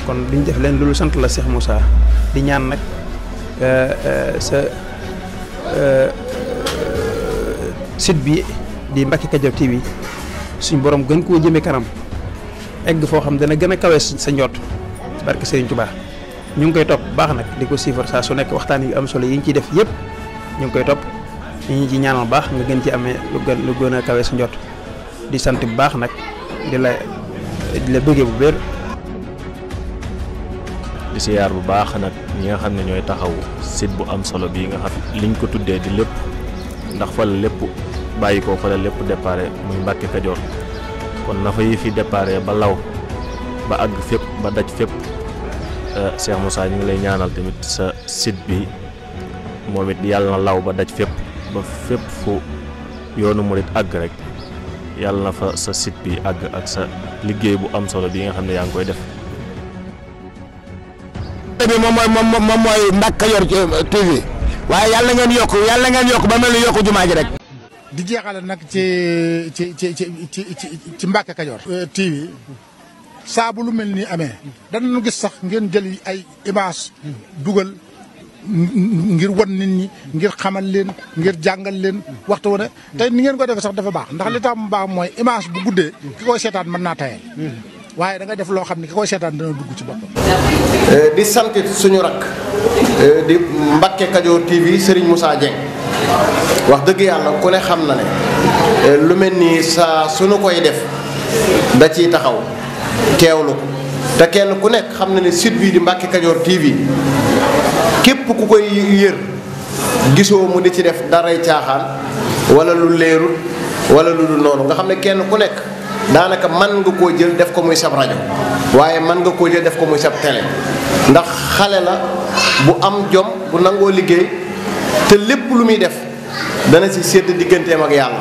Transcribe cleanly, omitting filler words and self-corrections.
kon duñ def leen loolu sant la Cheikh Moussa di ñaan nag sa site bi di Mbacke Kadior TV suñ borom gën koo jëmee kanam egg foo xam dana gën a kawe sa njott barke Serigne Touba ñu ngi koy topp baax nag di ko suivre saa su nekk waxtaan yu am solo yi ñu ciy def yëpp ñu ngi koy topp ñu ci ñaanal baax nga gën ci amee lu gën a kawe sa njott di sant bu baax nag di la bëggee bu bér di siyaar bu baax nag ñi nga xam ne ñooy taxaw site bu am solo bii nga xam liñ ko tuddee di lépp ndax fa la lépp bàyyi ko fa la lépp déparé muy Mbacke Kadior kon na fa yi fi déparé ba law ba àgg fépp ba daj fépp Cheikh Moussa ñu ngi lay ñaanal tamit sa site bi moom it yàlla na law ba daj fépp ba fépp fu yoonu murit àgg rek yàlla na fa sa site bi àgg ak sa liggéey bu am solo bi nga xam ne yaa ngi koy def. bi moom mooy Mbacke Kadior TV waaye yàlla ngeen yokk ba mel ni yokku jumaa ji rek. di jeexale nag ci Mbacke Kadior TV saa bu lu mel nii amee danañu gis sax ngeen jël ay image dugal ngir wan nit ñi ngir xamal leen ngir jàngal leen waxtu wu ne tey ni ngeen ko defee sax dafa baax ndax li tax mu baax mooy image bu guddee ki koy seetaan mën naa tayal waaye da nga def loo xam ne ki koy seetaan dana dugg ci boppam. di sant suñu rakk di Mbacke Kadior TV Serigne Moussa Dieng wax dëgg yàlla ku ne xam na ne lu mel nii saa suñu koy def da ciy taxaw teewlu ko te kenn ku nekk xam na ne site bii di Mbacke Kadior TV képp ku koy yër gisoo mu di ci def daray caaxaan wala lu leerul wala lu dul noonu nga xam ne kenn ku nekk daanaka man nga koo jël def ko muy sab rajo waaye man nga koo jël def ko muy sab télé ndax xale la bu am jom bu nangoo liggéey te lépp lu muy def dana ci sédd digganteem ak yàlla.